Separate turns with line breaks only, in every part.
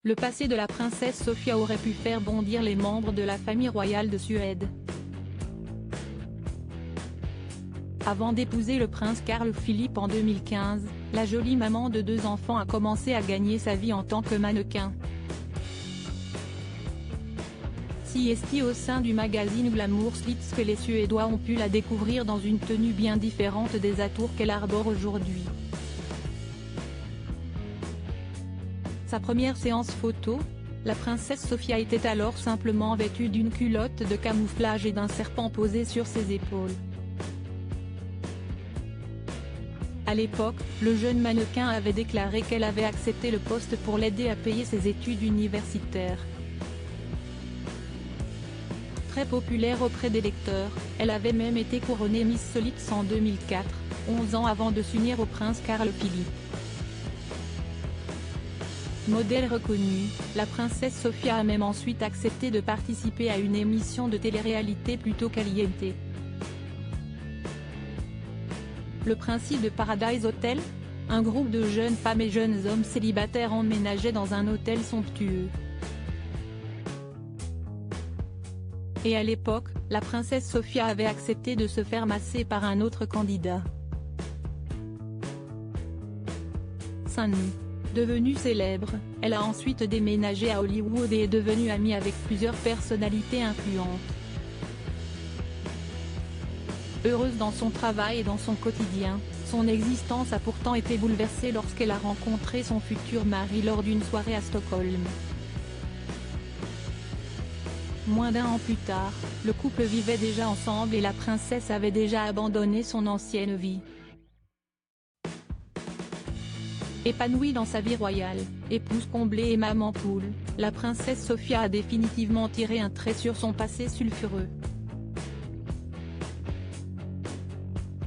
Le passé de la princesse Sofia aurait pu faire bondir les membres de la famille royale de Suède. Avant d'épouser le prince Carl Philippe en 2015, la jolie maman de 2 enfants a commencé à gagner sa vie en tant que mannequin. Si est au sein du magazine Glamour Slits que les Suédois ont pu la découvrir dans une tenue bien différente des atours qu'elle arbore aujourd'hui. Sa première séance photo, la princesse Sofia était alors simplement vêtue d'une culotte de camouflage et d'un serpent posé sur ses épaules. À l'époque, le jeune mannequin avait déclaré qu'elle avait accepté le poste pour l'aider à payer ses études universitaires. Très populaire auprès des lecteurs, elle avait même été couronnée Miss Solix en 2004, 11 ans avant de s'unir au prince Carl Philippe. Modèle reconnue, la princesse Sofia a même ensuite accepté de participer à une émission de télé-réalité plutôt Caliente. Le principe de Paradise Hotel? Un groupe de jeunes femmes et jeunes hommes célibataires emménageaient dans un hôtel somptueux. Et à l'époque, la princesse Sofia avait accepté de se faire masser par un autre candidat. Saint-Denis. Devenue célèbre, elle a ensuite déménagé à Hollywood et est devenue amie avec plusieurs personnalités influentes. Heureuse dans son travail et dans son quotidien, son existence a pourtant été bouleversée lorsqu'elle a rencontré son futur mari lors d'une soirée à Stockholm. Moins d'1 an plus tard, le couple vivait déjà ensemble et la princesse avait déjà abandonné son ancienne vie. Épanouie dans sa vie royale, épouse comblée et maman poule, la princesse Sofia a définitivement tiré un trait sur son passé sulfureux.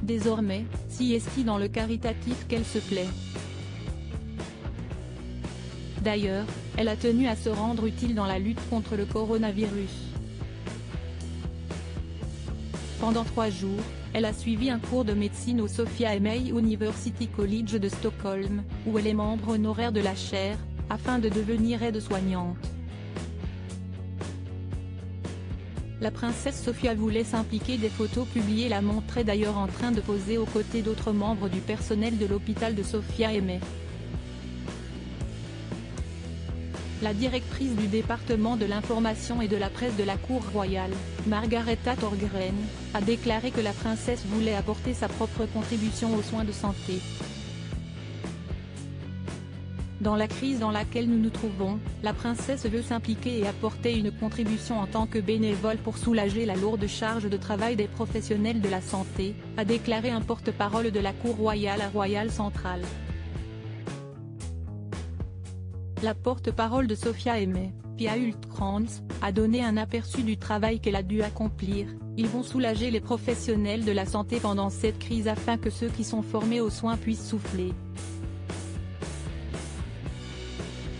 Désormais, si est dans le caritatif qu'elle se plaît. D'ailleurs, elle a tenu à se rendre utile dans la lutte contre le coronavirus. Pendant 3 jours, elle a suivi un cours de médecine au Sophia Emei University College de Stockholm, où elle est membre honoraire de la chaire, afin de devenir aide-soignante. La princesse Sofia voulait s'impliquer. Des photos publiées la montraient d'ailleurs en train de poser aux côtés d'autres membres du personnel de l'hôpital de Sophia Emei. La directrice du département de l'information et de la presse de la cour royale, Margareta Thorgren, a déclaré que la princesse voulait apporter sa propre contribution aux soins de santé. Dans la crise dans laquelle nous nous trouvons, la princesse veut s'impliquer et apporter une contribution en tant que bénévole pour soulager la lourde charge de travail des professionnels de la santé, a déclaré un porte-parole de la cour royale à Royal Central. La porte-parole de Sophia Emei, Pia Hultkrantz, a donné un aperçu du travail qu'elle a dû accomplir. Ils vont soulager les professionnels de la santé pendant cette crise afin que ceux qui sont formés aux soins puissent souffler.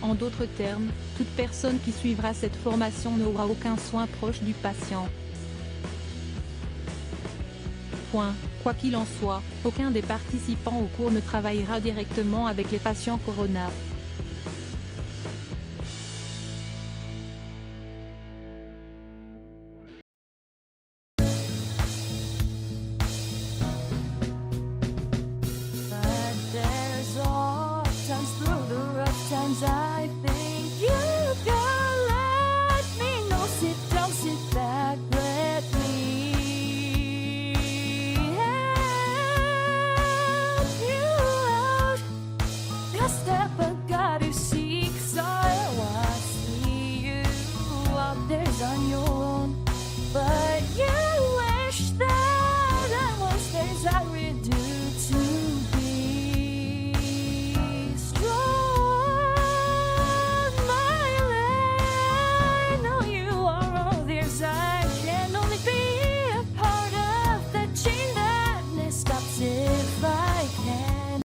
En d'autres termes, toute personne qui suivra cette formation n'aura aucun soin proche du patient. Quoi qu'il en soit, aucun des participants au cours ne travaillera directement avec les patients corona.